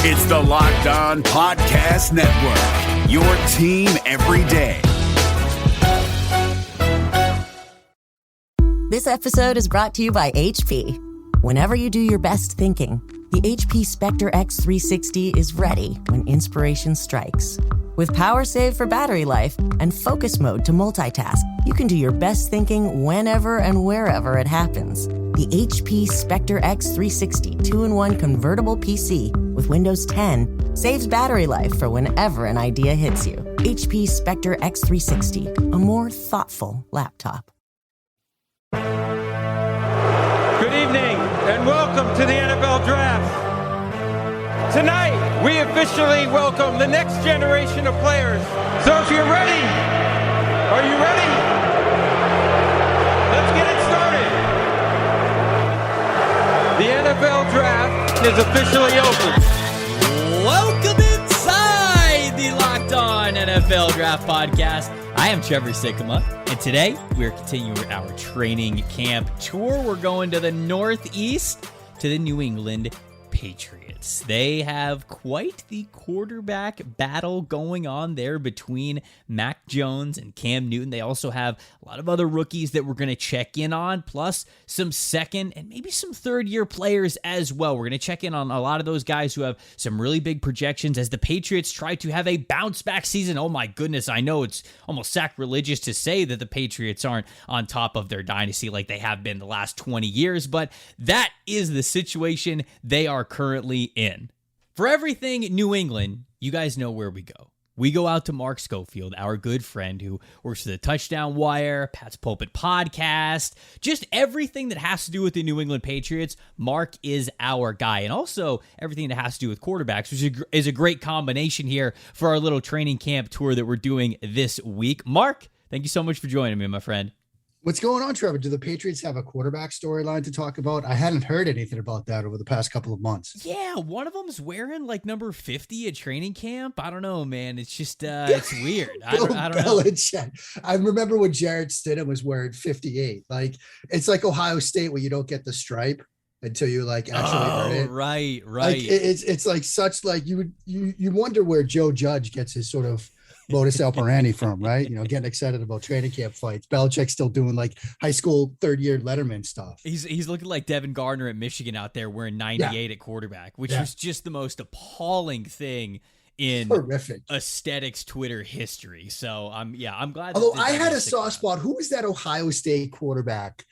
It's the Locked On Podcast Network, your team every day. This episode is brought to you by HP. Whenever you do your best thinking, the HP Spectre X360 is ready when inspiration strikes. With power save for battery life and focus mode to multitask, you can do your best thinking whenever and wherever it happens. The HP Spectre X360 2-in-1 convertible PC with Windows 10 saves battery life for whenever an idea hits you. HP Spectre X360, a more thoughtful laptop. Good evening and welcome to the NFL Draft. Tonight, we officially welcome the next generation of players. So if you're ready, are you ready? Let's get it started. The NFL Draft is officially open. Welcome inside the Locked On NFL Draft Podcast. I am Trevor Sikkema, and today we're continuing our training camp tour. We're going to the Northeast to the New England Patriots. They have quite the quarterback battle going on there between Mac Jones and Cam Newton. They also have a lot of other rookies that we're going to check in on, plus some second and maybe some third-year players as well. We're going to check in on a lot of those guys who have some really big projections as the Patriots try to have a bounce-back season. Oh my goodness, I know it's almost sacrilegious to say that the Patriots aren't on top of their dynasty like they have been the last 20 years, but that is the situation they are currently in. For everything New England, you guys know where we go. We go out to Mark Schofield, our good friend who works for the Touchdown Wire, Pat's Pulpit Podcast, just everything that has to do with the New England Patriots. Mark is our guy. And also everything that has to do with quarterbacks, which is a great combination here for our little training camp tour that we're doing this week. Mark, thank you so much for joining me, my friend. What's going on, Trevor? Do the Patriots have a quarterback storyline to talk about? I hadn't heard anything about that over the past couple of months. Yeah, one of them's wearing like number 50 at training camp. I don't know, man. It's just, it's weird. I don't know. I remember when Jarrett Stidham was wearing 58. Like, it's like Ohio State where you don't get the stripe until you like actually earn it. Right. Like, it's like such like you wonder where Joe Judge gets his sort of modus operandi from, right? You know, getting excited about training camp fights. Belichick's still doing like high school third-year Letterman stuff. He's looking like Devin Gardner at Michigan out there wearing 98 at quarterback, which was just the most appalling thing in horrific aesthetics Twitter history. So I'm glad. Although I had a soft spot. Who was that Ohio State quarterback?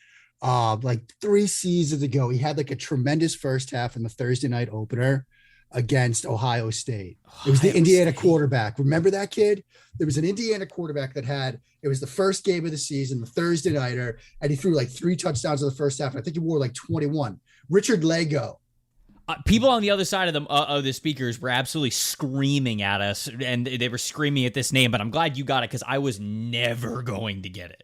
Like 3 seasons ago, he had like a tremendous first half in the Thursday night opener against Ohio State. It was the Indiana quarterback. Remember that kid? There was an Indiana quarterback it was the first game of the season, the Thursday nighter, and he threw like 3 touchdowns in the first half. I think he wore like 21. Richard Lego. People on the other side of the speakers were absolutely screaming at us, and they were screaming at this name, but I'm glad you got it because I was never going to get it.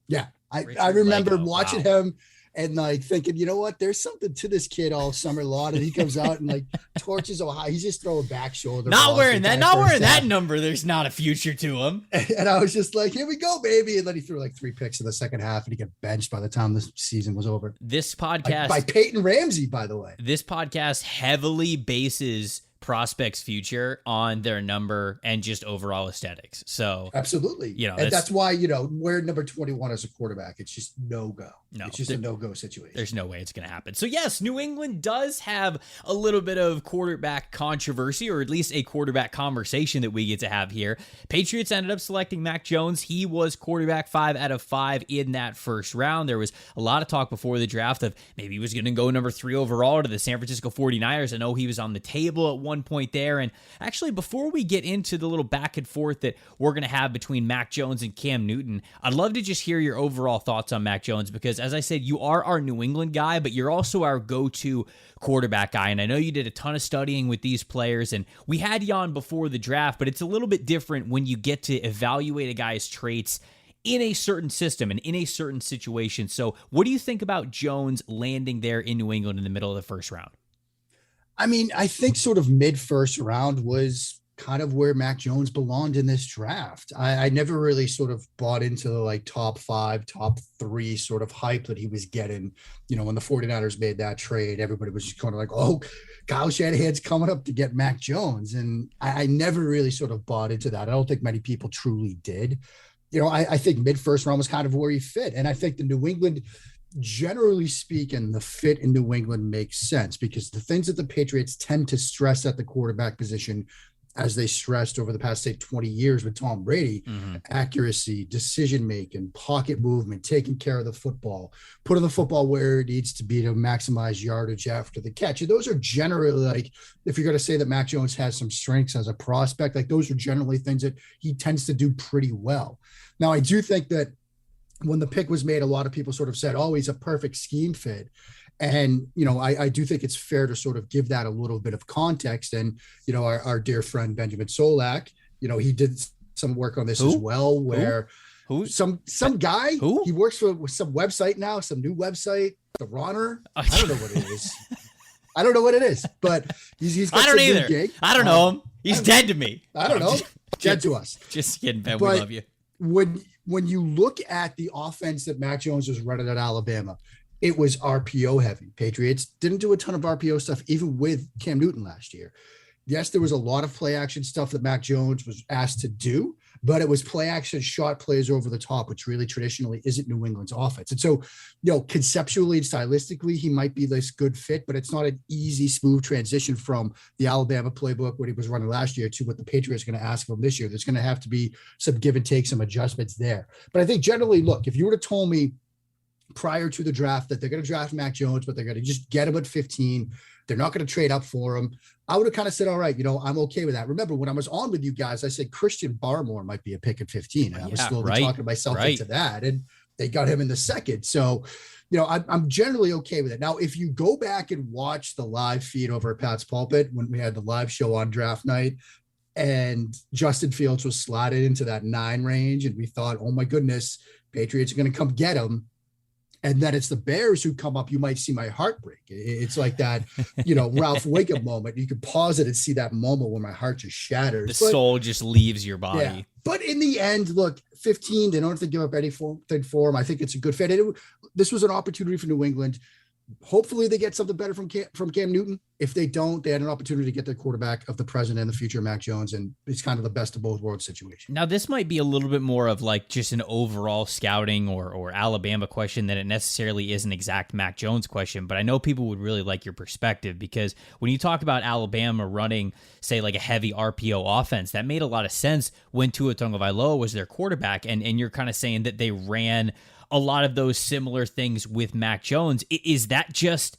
Yeah, I remember watching him and like thinking, you know what, there's something to this kid all summer long, and he comes out and like torches Ohio. He's just throwing back shoulder. Not wearing that number. There's not a future to him. And I was just like, here we go, baby. And then he threw like 3 picks in the second half, and he got benched by the time the season was over. This podcast by Peyton Ramsey, by the way. This podcast heavily bases prospects' future on their number and just overall aesthetics. So absolutely, and that's why we're number 21 as a quarterback. It's just no go. No, it's just a no-go situation. There's no way it's going to happen. So yes, New England does have a little bit of quarterback controversy, or at least a quarterback conversation that we get to have here. Patriots ended up selecting Mac Jones. He was quarterback 5 out of 5 in that first round. There was a lot of talk before the draft of maybe he was going to go number 3 overall to the San Francisco 49ers. I know he was on the table at one point there. And actually, before we get into the little back and forth that we're going to have between Mac Jones and Cam Newton, I'd love to just hear your overall thoughts on Mac Jones, because as I said, you are our New England guy, but you're also our go-to quarterback guy. And I know you did a ton of studying with these players, and we had you on before the draft, but it's a little bit different when you get to evaluate a guy's traits in a certain system and in a certain situation. So what do you think about Jones landing there in New England in the middle of the first round? I mean, I think sort of mid-first round was kind of where Mac Jones belonged in this draft. I never really sort of bought into the like top 5, top 3 sort of hype that he was getting. When the 49ers made that trade, everybody was just kind of like, oh, Kyle Shanahan's coming up to get Mac Jones. And I never really sort of bought into that. I don't think many people truly did. I think mid-first round was kind of where he fit. And I think the New England, generally speaking, the fit in New England makes sense because the things that the Patriots tend to stress at the quarterback position, as they stressed over the past, say, 20 years with Tom Brady, accuracy, decision-making, pocket movement, taking care of the football, putting the football where it needs to be to maximize yardage after the catch. And those are generally, like, if you're going to say that Mac Jones has some strengths as a prospect, like those are generally things that he tends to do pretty well. Now, I do think that when the pick was made, a lot of people sort of said, oh, he's a perfect scheme fit. And, I do think it's fair to sort of give that a little bit of context. And, our dear friend, Benjamin Solak, he did some work on this as well, where some guy, he works for some website now, some new website, the Ronner. I don't know what it is. I don't know what it is, but he's got I don't some either. good gig. I don't know him. He's dead to me. I don't know. Dead to us. Just kidding, Ben. We love you. When you look at the offense that Mac Jones was running at Alabama, it was RPO heavy. Patriots didn't do a ton of RPO stuff, even with Cam Newton last year. Yes, there was a lot of play action stuff that Mac Jones was asked to do, but it was play action shot plays over the top, which really traditionally isn't New England's offense. And so, conceptually and stylistically, he might be this good fit, but it's not an easy, smooth transition from the Alabama playbook, what he was running last year, to what the Patriots are going to ask of him this year. There's going to have to be some give and take, some adjustments there. But I think generally, look, if you would have told me prior to the draft that they're going to draft Mac Jones, but they're going to just get him at 15, they're not going to trade up for him, I would have kind of said, all right, I'm okay with that. Remember, when I was on with you guys, I said Christian Barmore might be a pick at 15. And I was slowly talking myself into that, and they got him in the second. So, I'm generally okay with it. Now, if you go back and watch the live feed over at Pat's Pulpit, when we had the live show on draft night, and Justin Fields was slotted into that 9 range, and we thought, oh my goodness, Patriots are going to come get him. And then it's the Bears who come up, you might see my heart break. It's like that, Ralph Wiggum moment. You can pause it and see that moment where my heart just shatters. The soul just leaves your body. Yeah. But in the end, look, 15, they don't have to give up anything for him. I think it's a good fit. This was an opportunity for New England. Hopefully they get something better from Cam Newton. If they don't, they had an opportunity to get the quarterback of the present and the future, Mac Jones, and it's kind of the best of both worlds situation. Now, this might be a little bit more of like just an overall scouting or Alabama question than it necessarily is an exact Mac Jones question, but I know people would really like your perspective because when you talk about Alabama running, say, like a heavy RPO offense, that made a lot of sense when Tua Tagovailoa was their quarterback, and you're kind of saying that they ran a lot of those similar things with Mac Jones. Is that just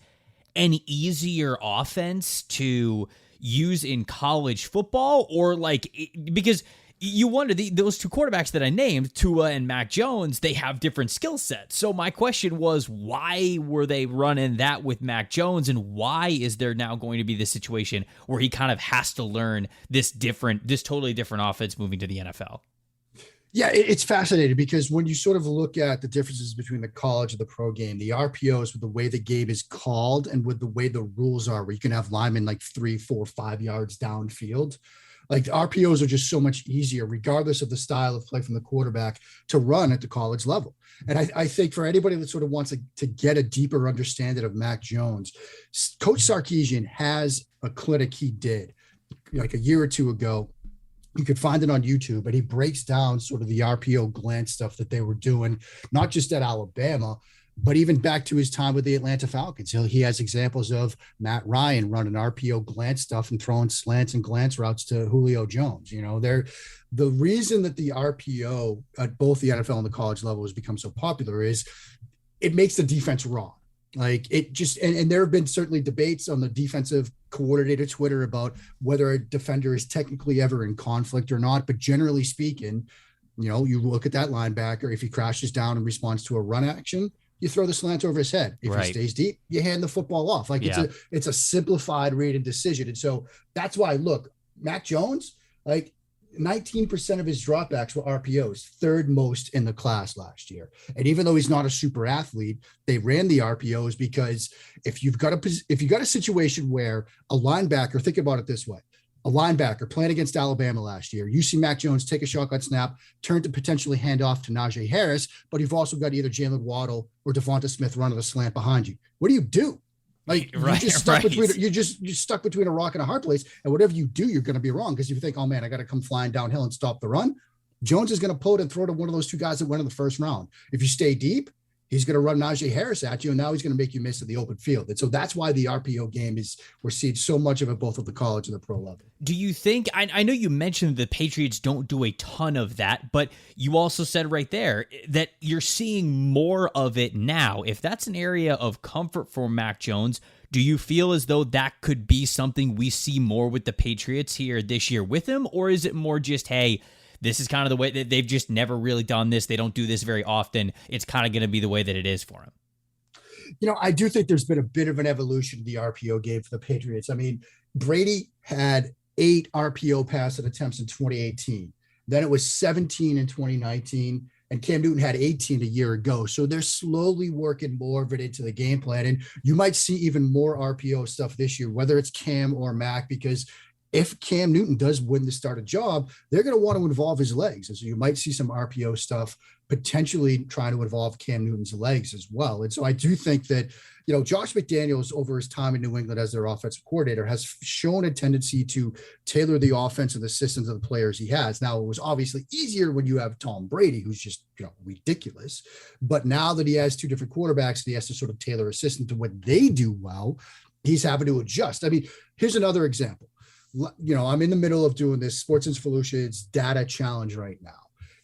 an easier offense to use in college football? Or because you wonder, those two quarterbacks that I named, Tua and Mac Jones, they have different skill sets. So my question was, why were they running that with Mac Jones? And why is there now going to be this situation where he kind of has to learn this totally different offense moving to the NFL? Yeah, it's fascinating because when you sort of look at the differences between the college and the pro game, the RPOs with the way the game is called and with the way the rules are, where you can have linemen like 3, 4, 5 yards downfield, like the RPOs are just so much easier, regardless of the style of play from the quarterback, to run at the college level. And I think for anybody that sort of wants to get a deeper understanding of Mac Jones, Coach Sarkisian has a clinic he did like a year or two ago. You could find it on YouTube, and he breaks down sort of the RPO glance stuff that they were doing, not just at Alabama, but even back to his time with the Atlanta Falcons. He has examples of Matt Ryan running RPO glance stuff and throwing slants and glance routes to Julio Jones. The reason that the RPO at both the NFL and the college level has become so popular is it makes the defense raw. Like it just, and there have been certainly debates on the defensive coordinator Twitter about whether a defender is technically ever in conflict or not. But generally speaking, you look at that linebacker, if he crashes down in response to a run action, you throw the slant over his head. If he stays deep, you hand the football off. Like it's a simplified rated decision. And so that's why, look, Mac Jones, like 19% of his dropbacks were RPOs, third most in the class last year. And even though he's not a super athlete, they ran the RPOs because if you've got a situation where a linebacker, think about it this way, a linebacker playing against Alabama last year. You see Mac Jones take a shotgun snap, turn to potentially hand off to Najee Harris, but you've also got either Jalen Waddle or Devonta Smith running the slant behind you. What do you do? Like you're just stuck between a rock and a hard place. And whatever you do, you're going to be wrong because you think, oh man, I got to come flying downhill and stop the run. Jones is going to pull it and throw to one of those two guys that went in the first round. If you stay deep, he's going to run Najee Harris at you, and now he's going to make you miss at the open field. And so that's why the RPO game we're seeing so much of it both at the college and the pro level. Do you think, I know you mentioned the Patriots don't do a ton of that, but you also said right there that you're seeing more of it now. If that's an area of comfort for Mac Jones, do you feel as though that could be something we see more with the Patriots here this year with him? Or is it more just, hey, this is kind of the way that they've just never really done this. They don't do this very often. It's kind of going to be the way that it is for him. I do think there's been a bit of an evolution in the RPO game for the Patriots. I mean, Brady had 8 RPO passing attempts in 2018. Then it was 17 in 2019. And Cam Newton had 18 a year ago. So they're slowly working more of it into the game plan. And you might see even more RPO stuff this year, whether it's Cam or Mac, because if Cam Newton does win the starting job, they're going to want to involve his legs. And so you might see some RPO stuff potentially trying to involve Cam Newton's legs as well. And so I do think that, Josh McDaniels over his time in New England as their offensive coordinator has shown a tendency to tailor the offense and the systems of the players he has. Now, it was obviously easier when you have Tom Brady, who's just, ridiculous. But now that he has 2 different quarterbacks, he has to sort of tailor a system to what they do well. He's having to adjust. I mean, here's another example. I'm in the middle of doing this Sports and Solutions data challenge right now.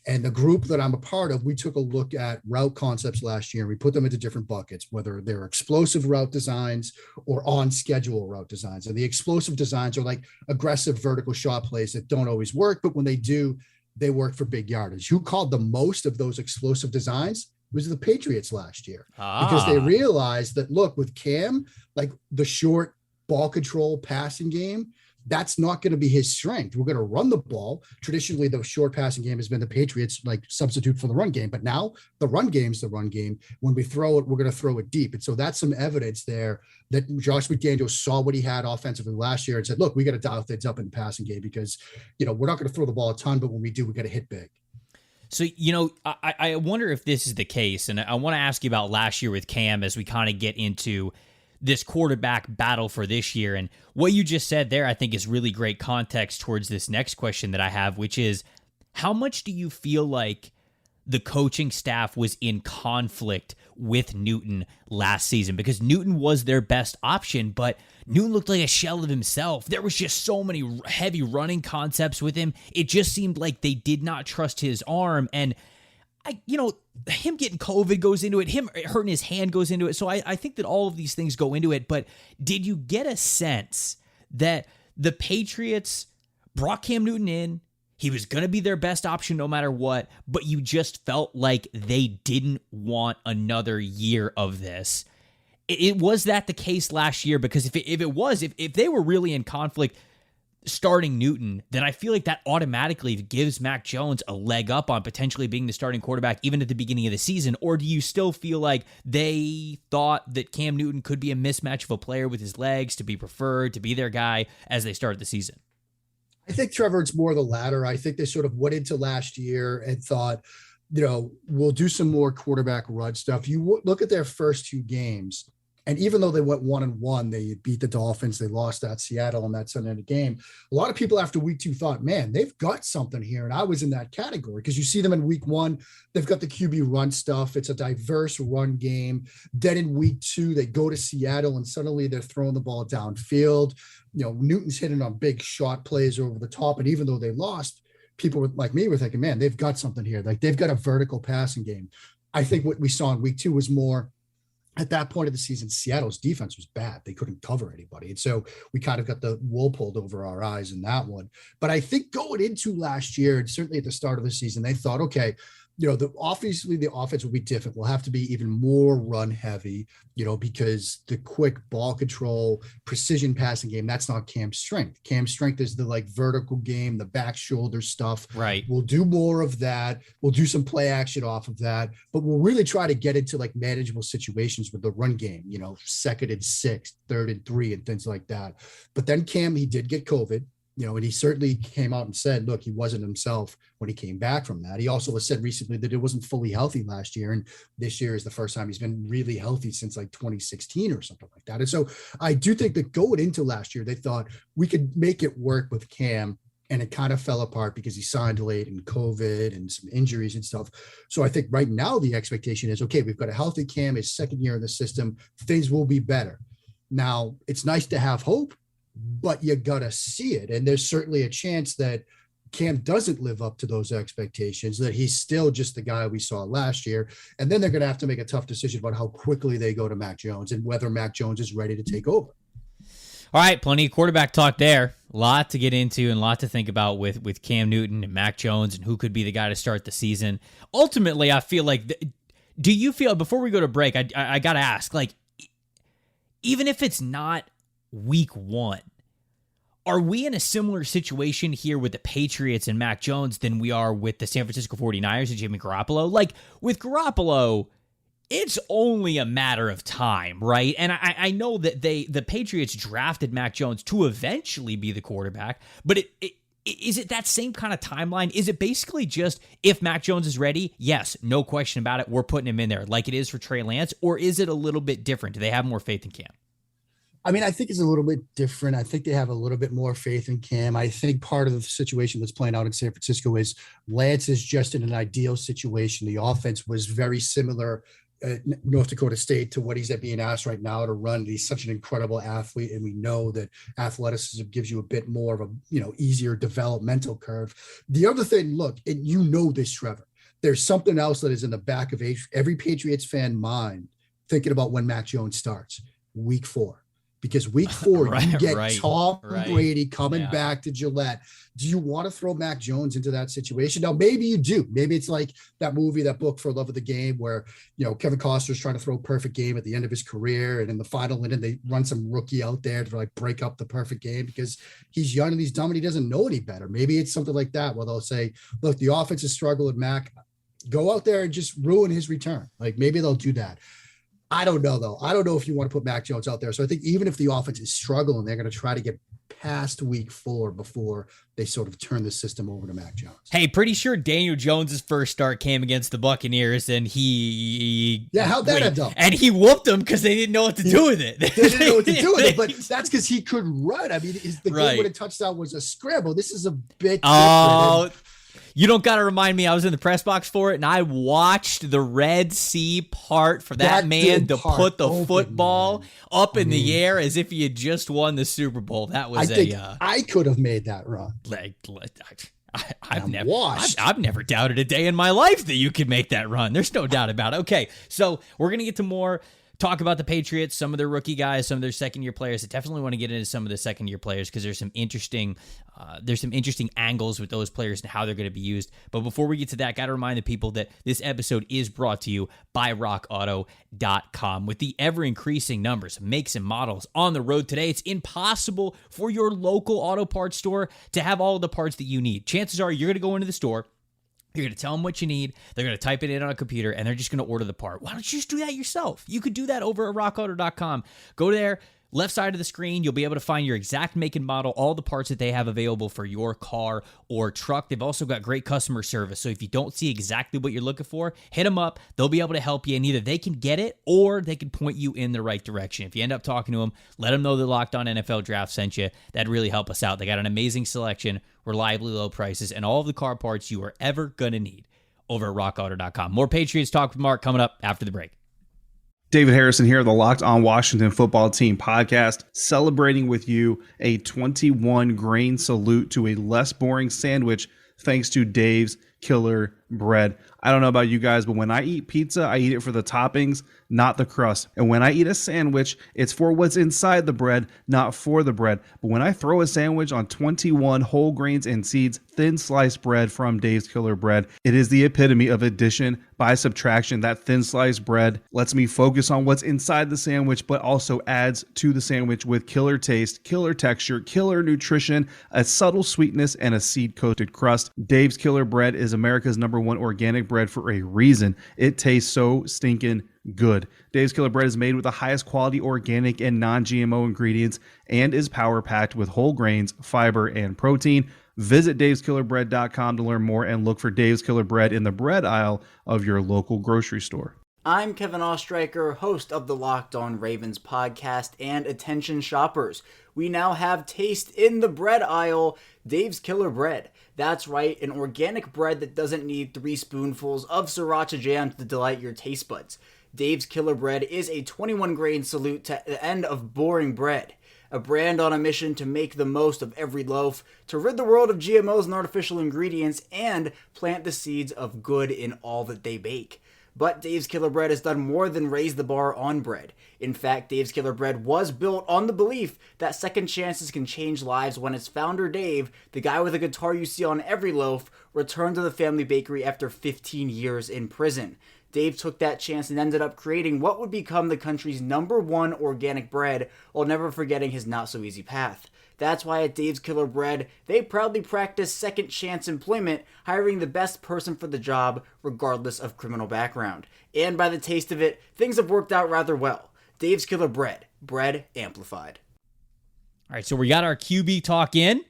And the group that I'm a part of, we took a look at route concepts last year. We put them into different buckets, whether they're explosive route designs or on schedule route designs. And the explosive designs are like aggressive vertical shot plays that don't always work, but when they do, they work for big yardage. Who called the most of those explosive designs? It was the Patriots last year because they realized that, look, with Cam, like the short ball control passing game, that's not going to be his strength. We're going to run the ball. Traditionally, the short passing game has been the Patriots like substitute for the run game. But now the run game's the run game. When we throw it, we're going to throw it deep. And so that's some evidence there that Josh McDaniels saw what he had offensively last year and said, look, we got to dial things up in the passing game because, we're not going to throw the ball a ton, but when we do, we got to hit big. So, I wonder if this is the case. And I want to ask you about last year with Cam as we kind of get into this quarterback battle for this year. And what you just said there, I think is really great context towards this next question that I have, which is how much do you feel like the coaching staff was in conflict with Newton last season? Because Newton was their best option, but Newton looked like a shell of himself. There was just so many heavy running concepts with him. It just seemed like they did not trust his arm. And him getting COVID goes into it. Him hurting his hand goes into it. So I think that all of these things go into it. But did you get a sense that the Patriots brought Cam Newton in? He was going to be their best option no matter what. But you just felt like they didn't want another year of this. It was that the case last year? Because if they were really in conflict starting Newton, then I feel like that automatically gives Mac Jones a leg up on potentially being the starting quarterback even at the beginning of the season. Or do you still feel like they thought that Cam Newton could be a mismatch of a player with his legs to be preferred, to be their guy as they started the season? I think, Trevor, it's more the latter. I think they sort of went into last year and thought, we'll do some more quarterback run stuff. You look at their first 2 games, and even though they went 1-1, they beat the Dolphins, they lost at Seattle in that Sunday night game. A lot of people after week 2 thought, man, they've got something here. And I was in that category because you see them in week 1, they've got the QB run stuff. It's a diverse run game. Then in week 2, they go to Seattle and suddenly they're throwing the ball downfield. Newton's hitting on big shot plays over the top. And even though they lost, people like me were thinking, man, they've got something here. Like they've got a vertical passing game. I think what we saw in week 2 was more, at that point of the season, Seattle's defense was bad. They couldn't cover anybody. And so we kind of got the wool pulled over our eyes in that one. But I think going into last year, and certainly at the start of the season, they thought, okay, obviously the offense will be different. We'll have to be even more run heavy, because the quick ball control, precision passing game, that's not Cam's strength. Cam's strength is the vertical game, the back shoulder stuff. Right. We'll do more of that. We'll do some play action off of that, but we'll really try to get into manageable situations with the run game, 2nd and 6, 3rd and 3 and things like that. But then Cam, he did get COVID. And he certainly came out and said, look, he wasn't himself when he came back from that. He also has said recently that it wasn't fully healthy last year. And this year is the first time he's been really healthy since like 2016 or something like that. And so I do think that going into last year, they thought we could make it work with Cam, and it kind of fell apart because he signed late and COVID and some injuries and stuff. So I think right now the expectation is, okay, we've got a healthy Cam, his second year in the system, things will be better. Now, it's nice to have hope, but you got to see it. And there's certainly a chance that Cam doesn't live up to those expectations, that he's still just the guy we saw last year. And then they're going to have to make a tough decision about how quickly they go to Mac Jones and whether Mac Jones is ready to take over. All right, plenty of quarterback talk there. A lot to get into and a lot to think about with Cam Newton and Mac Jones and who could be the guy to start the season. Ultimately, I feel like, do you feel, before we go to break, I got to ask, like, even if it's not week one, are we in a similar situation here with the Patriots and Mac Jones than we are with the San Francisco 49ers and Jimmy Garoppolo? Like, with Garoppolo, it's only a matter of time, right? And I know that the Patriots drafted Mac Jones to eventually be the quarterback, but is it that same kind of timeline? Is it basically just, if Mac Jones is ready, yes, no question about it, we're putting him in there like it is for Trey Lance, or is it a little bit different? Do they have more faith in Cam? I mean, I think it's a little bit different. I think they have a little bit more faith in Cam. I think part of the situation that's playing out in San Francisco is Lance is just in an ideal situation. The offense was very similar at North Dakota State to what he's being asked right now to run. He's such an incredible athlete, and we know that athleticism gives you a bit more of a easier developmental curve. The other thing, look, and you know this, Trevor, there's something else that is in the back of every Patriots fan mind thinking about when Mac Jones starts, week 4. Because week 4, you get Tom Brady coming back to Gillette. Do you want to throw Mac Jones into that situation? Now, maybe you do. Maybe it's like that movie, that book, For Love of the Game, where, Kevin Costner's trying to throw a perfect game at the end of his career. And in the final inning, they run some rookie out there to like break up the perfect game because he's young and he's dumb and he doesn't know any better. Maybe it's something like that where they'll say, look, the offense has struggled with Mac. Go out there and just ruin his return. Like maybe they'll do that. I don't know, though. I don't know if you want to put Mac Jones out there. So I think even if the offense is struggling, they're going to try to get past week 4 before they sort of turn the system over to Mac Jones. Hey, pretty sure Daniel Jones's first start came against the Buccaneers, and how'd that end up? And he whooped them because they didn't know what to do with it. They didn't know what to do with it, but that's because he could run. I mean, the game with a touchdown was a scramble. This is a bit different. You don't got to remind me. I was in the press box for it, and I watched the Red Sea part for that man to put the football up in the air as if he had just won the Super Bowl. That was I could have made that run. I've never doubted a day in my life that you could make that run. There's no doubt about it. Okay, so we're going to get to more talk about the Patriots, some of their rookie guys, some of their second-year players. I definitely want to get into some of the second-year players because there's some interesting angles with those players and how they're going to be used. But before we get to that, got to remind the people that this episode is brought to you by RockAuto.com. With the ever-increasing numbers of makes and models on the road today, it's impossible for your local auto parts store to have all of the parts that you need. Chances are you're going to go into the store, you're going to tell them what you need. They're going to type it in on a computer, and they're just going to order the part. Why don't you just do that yourself? You could do that over at rockauto.com. Go there, left side of the screen. You'll be able to find your exact make and model, all the parts that they have available for your car or truck. They've also got great customer service. So if you don't see exactly what you're looking for, hit them up. They'll be able to help you, and either they can get it or they can point you in the right direction. If you end up talking to them, let them know that Locked On NFL Draft sent you. That'd really help us out. They got an amazing selection, reliably low prices, and all of the car parts you are ever going to need over at rockauto.com. More Patriots talk with Mark coming up after the break. David Harrison here, the Locked On Washington Football Team podcast, celebrating with you a 21 grain salute to a less boring sandwich thanks to Dave's Killer Bread. I don't know about you guys, but when I eat pizza, I eat it for the toppings, not the crust. And when I eat a sandwich, it's for what's inside the bread, not for the bread. But when I throw a sandwich on 21 whole grains and seeds, thin sliced bread from Dave's Killer Bread, it is the epitome of addition by subtraction. That thin sliced bread lets me focus on what's inside the sandwich, but also adds to the sandwich with killer taste, killer texture, killer nutrition, a subtle sweetness, and a seed-coated crust. Dave's Killer Bread is is America's #1 organic bread for a reason. It tastes so stinking good. Dave's Killer Bread is made with the highest quality organic and non-GMO ingredients and is power-packed with whole grains, fiber, and protein. Visit daveskillerbread.com to learn more and look for Dave's Killer Bread in the bread aisle of your local grocery store. I'm Kevin Ostreicher, host of the Locked On Ravens podcast, and attention shoppers, we now have taste in the bread aisle, Dave's Killer Bread. That's right, an organic bread that doesn't need 3 spoonfuls of sriracha jam to delight your taste buds. Dave's Killer Bread is a 21-grain salute to the end of boring bread. A brand on a mission to make the most of every loaf, to rid the world of GMOs and artificial ingredients, and plant the seeds of good in all that they bake. But Dave's Killer Bread has done more than raise the bar on bread. In fact, Dave's Killer Bread was built on the belief that second chances can change lives when its founder Dave, the guy with a guitar you see on every loaf, returned to the family bakery after 15 years in prison. Dave took that chance and ended up creating what would become the country's #1 organic bread while never forgetting his not-so-easy path. That's why at Dave's Killer Bread, they proudly practice second chance employment, hiring the best person for the job, regardless of criminal background. And by the taste of it, things have worked out rather well. Dave's Killer Bread, bread amplified. All right, so we got our QB talk in.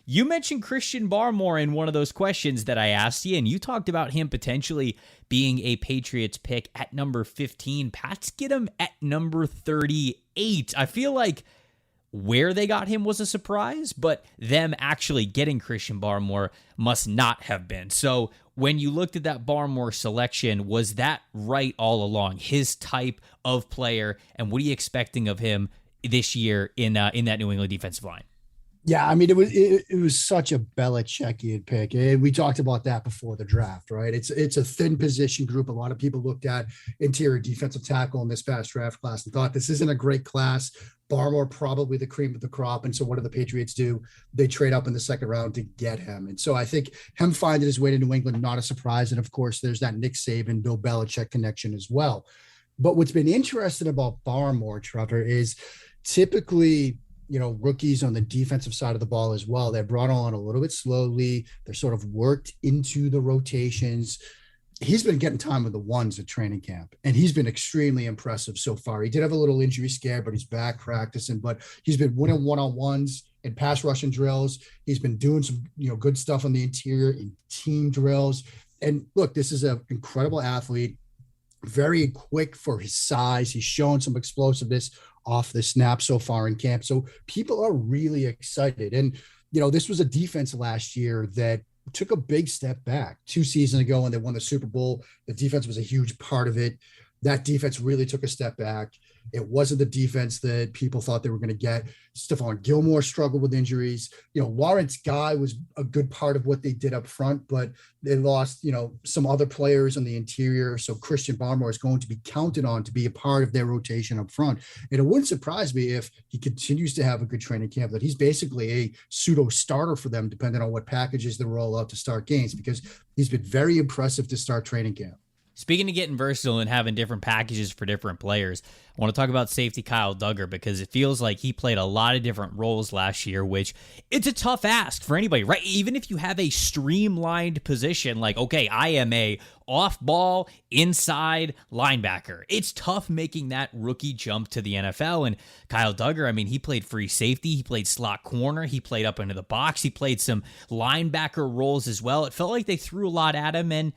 You mentioned Christian Barmore in one of those questions that I asked you, and you talked about him potentially being a Patriots pick at number 15. Pats get him at number 38. I feel like where they got him was a surprise, but them actually getting Christian Barmore must not have been. So when you looked at that Barmore selection, was that right all along? His type of player, and what are you expecting of him this year in that New England defensive line? Yeah, I mean, it was such a Belichickian pick. And we talked about that before the draft, right? It's a thin position group. A lot of people looked at interior defensive tackle in this past draft class and thought this isn't a great class. Barmore probably the cream of the crop. And so what do the Patriots do? They trade up in the second round to get him. And so I think him finding his way to New England, not a surprise. And of course, there's that Nick Saban, Bill Belichick connection as well. But what's been interesting about Barmore, Trevor, is typically, rookies on the defensive side of the ball as well, they're brought on a little bit slowly. They're sort of worked into the rotations. He's been getting time with the ones at training camp, and he's been extremely impressive so far. He did have a little injury scare, but he's back practicing, but he's been winning one-on-ones and pass rushing drills. He's been doing some, good stuff on the interior in team drills. And look, this is an incredible athlete, very quick for his size. He's shown some explosiveness off the snap so far in camp. So people are really excited. And, this was a defense last year that took a big step back 2 seasons ago when they won the Super Bowl. The defense was a huge part of it. That defense really took a step back. It wasn't the defense that people thought they were going to get. Stephon Gilmore struggled with injuries. Lawrence Guy was a good part of what they did up front, but they lost, some other players on the interior. So Christian Barmore is going to be counted on to be a part of their rotation up front. And it wouldn't surprise me if he continues to have a good training camp, that he's basically a pseudo starter for them, depending on what packages they roll out to start games, because he's been very impressive to start training camp. Speaking of getting versatile and having different packages for different players, I want to talk about safety Kyle Duggar, because it feels like he played a lot of different roles last year, which it's a tough ask for anybody, right? Even if you have a streamlined position, like, okay, I am a off-ball, inside linebacker. It's tough making that rookie jump to the NFL. And Kyle Duggar, I mean, he played free safety, he played slot corner, he played up into the box, he played some linebacker roles as well. It felt like they threw a lot at him, and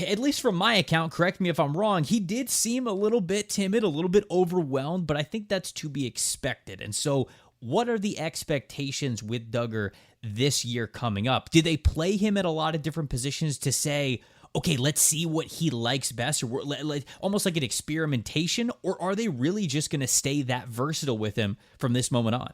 at least from my account, correct me if I'm wrong, he did seem a little bit timid, a little bit overwhelmed, but I think that's to be expected. And so what are the expectations with Duggar this year coming up? Did they play him at a lot of different positions to say, okay, let's see what he likes best, or almost like an experimentation, or are they really just going to stay that versatile with him from this moment on?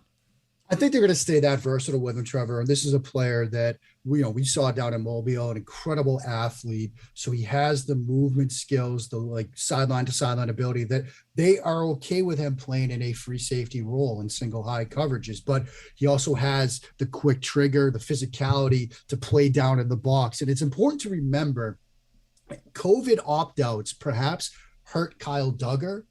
I think they're going to stay that versatile with him, Trevor. And this is a player that we saw down in Mobile, an incredible athlete. So he has the movement skills, the sideline to sideline ability, that they are okay with him playing in a free safety role in single high coverages. But he also has the quick trigger, the physicality to play down in the box. And it's important to remember, COVID opt-outs perhaps hurt Kyle Duggar,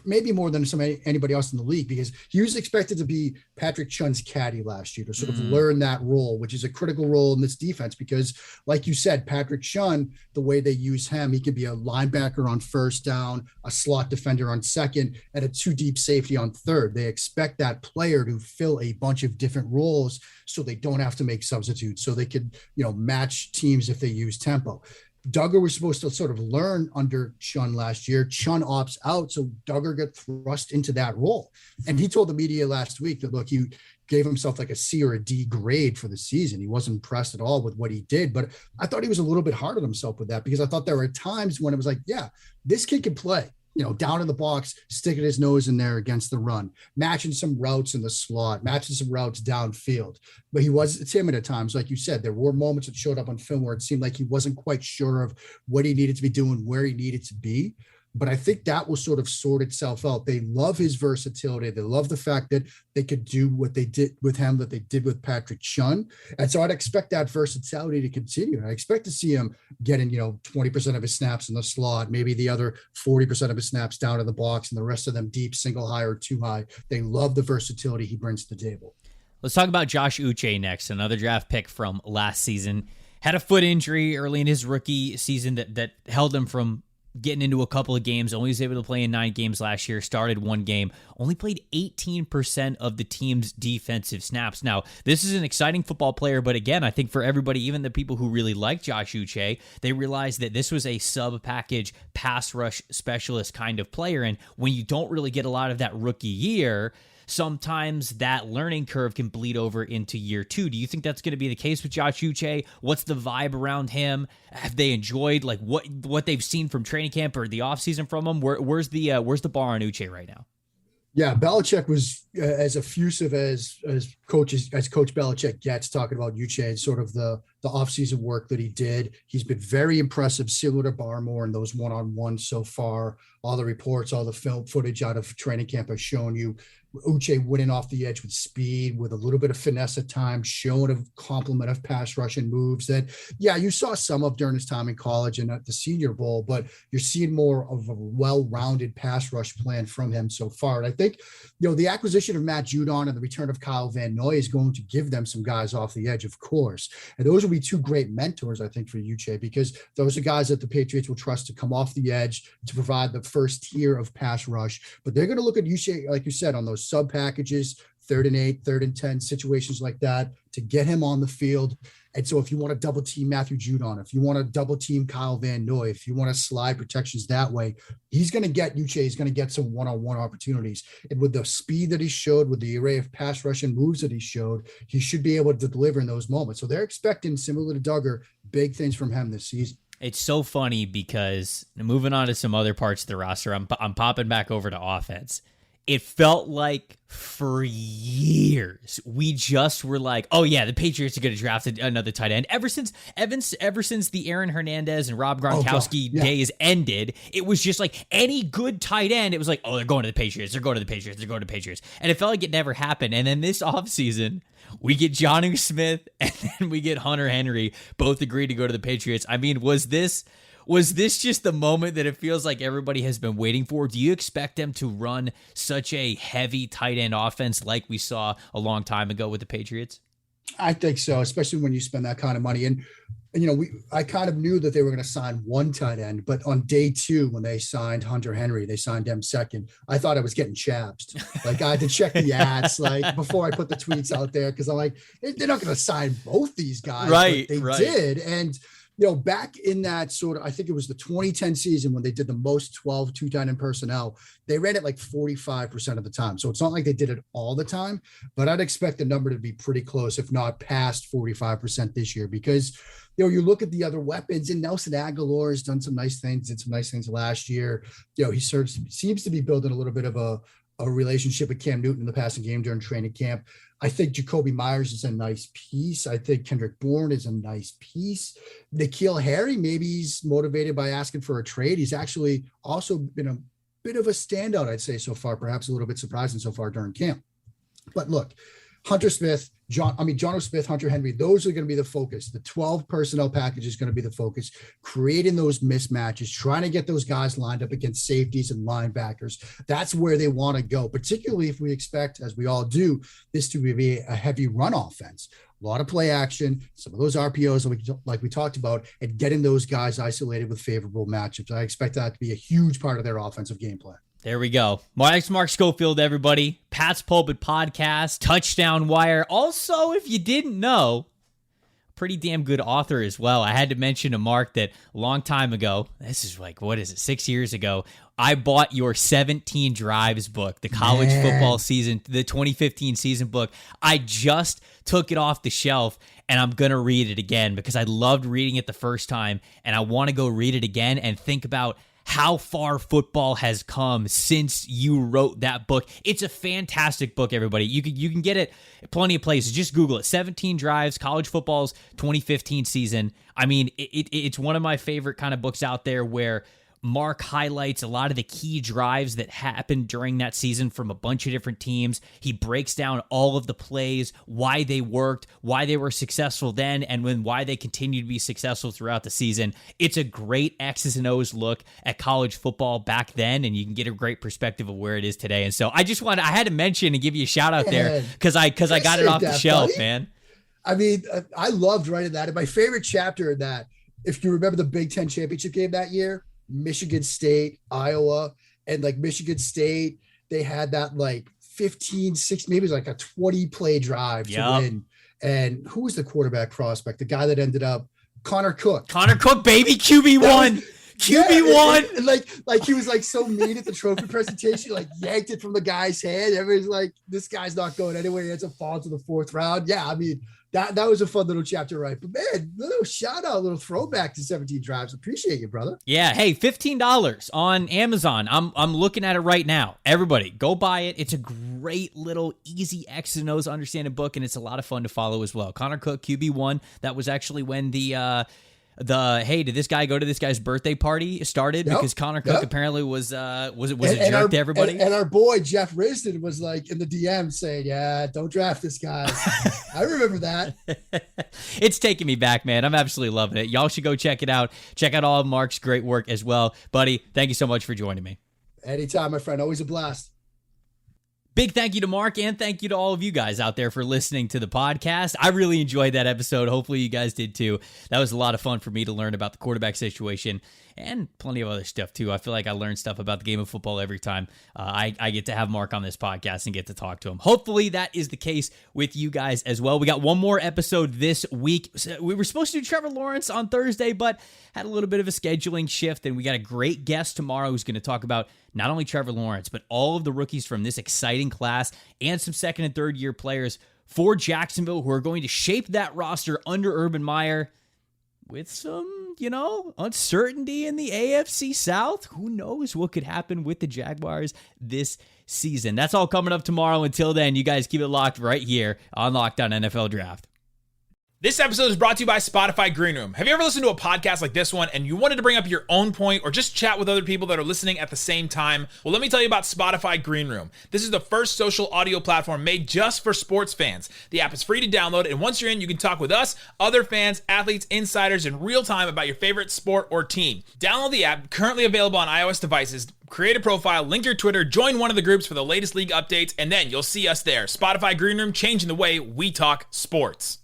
maybe more than anybody else in the league, because he was expected to be Patrick Chun's caddy last year to sort of learn that role, which is a critical role in this defense. Because like you said, Patrick Chun, the way they use him, he could be a linebacker on first down, a slot defender on second, and a 2 deep safety on third. They expect that player to fill a bunch of different roles so they don't have to make substitutes, so they could, match teams if they use tempo. Duggar was supposed to sort of learn under Chun last year. Chun opts out, so Duggar got thrust into that role. And he told the media last week that, look, he gave himself like a C or a D grade for the season. He wasn't impressed at all with what he did, but I thought he was a little bit hard on himself with that, because I thought there were times when it was like, yeah, this kid can play. Down in the box, sticking his nose in there against the run, matching some routes in the slot, matching some routes downfield. But he was timid at times. Like you said, there were moments that showed up on film where it seemed like he wasn't quite sure of what he needed to be doing, where he needed to be. But I think that will sort of sort itself out. They love his versatility. They love the fact that they could do what they did with him, that they did with Patrick Chun. And so I'd expect that versatility to continue. I expect to see him getting, 20% of his snaps in the slot, maybe the other 40% of his snaps down in the box, and the rest of them deep, single high or too high. They love the versatility he brings to the table. Let's talk about Josh Uche next, another draft pick from last season. Had a foot injury early in his rookie season that held him from getting into a couple of games. Only was able to play in 9 games last year, started 1 game, only played 18% of the team's defensive snaps. Now, this is an exciting football player, but again, I think for everybody, even the people who really like Josh Uche, they realize that this was a sub-package pass rush specialist kind of player, and when you don't really get a lot of that rookie year, sometimes that learning curve can bleed over into year 2. Do you think that's going to be the case with Josh Uche? What's the vibe around him? Have they enjoyed like what they've seen from training camp or the offseason from him? Where's the bar on Uche right now? Yeah, Belichick was as effusive as Coach Belichick gets, talking about Uche and sort of the offseason work that he did. He's been very impressive, similar to Barmore in those one-on-ones so far. All the reports, all the film footage out of training camp has shown you Uche winning off the edge with speed, with a little bit of finesse at times, showing a complement of pass rushing moves that, yeah, you saw some of during his time in college and at the Senior Bowl, but you're seeing more of a well-rounded pass rush plan from him so far. And I think, the acquisition of Matt Judon and the return of Kyle Van Noy is going to give them some guys off the edge, of course. And those will be 2 great mentors, I think, for Uche, because those are guys that the Patriots will trust to come off the edge to provide the first tier of pass rush. But they're going to look at Uche, like you said, on those sub packages, 3rd and 8, 3rd and 10 situations like that to get him on the field. And so if you want to double team Matthew Judon, if you want to double team Kyle Van Noy, if you want to slide protections that way, Uche is going to get some one-on-one opportunities. And with the speed that he showed, with the array of pass rushing moves that he showed, he should be able to deliver in those moments. So they're expecting, similar to Duggar, big things from him this season. It's so funny because moving on to some other parts of the roster, I'm popping back over to offense. It felt like for years we just were like, oh yeah, the Patriots are going to draft another tight end. Ever since the Aaron Hernandez and Rob Gronkowski days ended, it was just like any good tight end, it was like, oh, they're going to the Patriots, they're going to the Patriots, they're going to the Patriots. And it felt like it never happened. And then this offseason, we get Jonnu Smith and then we get Hunter Henry, both agreed to go to the Patriots. I mean, was this just the moment that it feels like everybody has been waiting for? Do you expect them to run such a heavy tight end offense like we saw a long time ago with the Patriots? I think so, especially when you spend that kind of money. And I kind of knew that they were going to sign one tight end, but on day 2, when they signed Hunter Henry, they signed him second. I thought I was getting chapped. Like I had to check the ads, like before I put the tweets out there, because I'm like, they're not going to sign both these guys. Right. But they did. And back in that sort of, I think it was the 2010 season when they did the most 12 tight end personnel, they ran it like 45% of the time. So it's not like they did it all the time, but I'd expect the number to be pretty close, if not past 45% this year, because, you look at the other weapons, and Nelson Aguilar has done some nice things, did some nice things last year. He seems to be building a little bit of a relationship with Cam Newton in the passing game during training camp. I think Jacoby Myers is a nice piece. I think Kendrick Bourne is a nice piece. N'Keal Harry, maybe he's motivated by asking for a trade. He's actually also been a bit of a standout, I'd say, so far, perhaps a little bit surprising so far during camp. But look, Hunter Smith, Jono Smith, Hunter Henry, those are going to be the focus. The 12 personnel package is going to be the focus, creating those mismatches, trying to get those guys lined up against safeties and linebackers. That's where they want to go, particularly if we expect, as we all do, this to be a heavy run offense. A lot of play action, some of those RPOs like we talked about, and getting those guys isolated with favorable matchups. I expect that to be a huge part of their offensive game plan. There we go. Mark Schofield, everybody. Pat's Pulpit Podcast, Touchdown Wire. Also, if you didn't know, pretty damn good author as well. I had to mention to Mark that a long time ago, this is 6 years ago, I bought your 17 Drives book, the college football season, the 2015 season book. I just took it off the shelf, and I'm going to read it again because I loved reading it the first time, and I want to go read it again and think about how far football has come since you wrote that book. It's a fantastic book, everybody. You can get it plenty of places. Just Google it. 17 Drives, College Football's 2015 season. I mean, it's one of my favorite kind of books out there where Mark highlights a lot of the key drives that happened during that season from a bunch of different teams. He breaks down all of the plays, why they worked, why they were successful then, and why they continue to be successful throughout the season. It's a great X's and O's look at college football back then, and you can get a great perspective of where it is today. And so I had to mention and give you a shout out there because I got it off the shelf, man. I mean, I loved writing that. And my favorite chapter in that, if you remember the Big Ten championship game that year, Michigan State, Iowa, and like Michigan State, they had that like 15, 16, maybe it was like a 20 play drive to win. And who was the quarterback prospect? The guy that ended up Connor Cook, baby, QB1. QB1. And like he was like so mean at the trophy presentation, like yanked it from the guy's hand. Everybody's like, this guy's not going anywhere. He ends up falling to the fourth round. Yeah, I mean, that was a fun little chapter, right? But man, little shout out, little throwback to 17 Drives. Appreciate you, brother. Yeah. Hey, $15 on Amazon. I'm looking at it right now. Everybody, go buy it. It's a great little easy X's and O's understanding book, and it's a lot of fun to follow as well. Connor Cook, QB1. That was actually when the hey, did this guy go to this guy's birthday party started? Because Connor Cook apparently was a jerk to everybody. And our boy Jeff Risden was like in the DM saying, yeah, don't draft this guy. I remember that. It's taking me back, man. I'm absolutely loving it. Y'all should go check it out. Check out all of Mark's great work as well. Buddy, thank you so much for joining me. Anytime, my friend. Always a blast. Big thank you to Mark, and thank you to all of you guys out there for listening to the podcast. I really enjoyed that episode. Hopefully you guys did too. That was a lot of fun for me to learn about the quarterback situation and plenty of other stuff too. I feel like I learn stuff about the game of football every time I get to have Mark on this podcast and get to talk to him. Hopefully that is the case with you guys as well. We got one more episode this week. We were supposed to do Trevor Lawrence on Thursday, but had a little bit of a scheduling shift, and we got a great guest tomorrow who's going to talk about not only Trevor Lawrence, but all of the rookies from this exciting class and some second and third year players for Jacksonville who are going to shape that roster under Urban Meyer with some, uncertainty in the AFC South. Who knows what could happen with the Jaguars this season? That's all coming up tomorrow. Until then, you guys keep it locked right here on Locked On NFL Draft. This episode is brought to you by Spotify Green Room. Have you ever listened to a podcast like this one and you wanted to bring up your own point or just chat with other people that are listening at the same time? Well, let me tell you about Spotify Green Room. This is the first social audio platform made just for sports fans. The app is free to download, and once you're in, you can talk with us, other fans, athletes, insiders in real time about your favorite sport or team. Download the app, currently available on iOS devices. Create a profile, link your Twitter, join one of the groups for the latest league updates, and then you'll see us there. Spotify Green Room, changing the way we talk sports.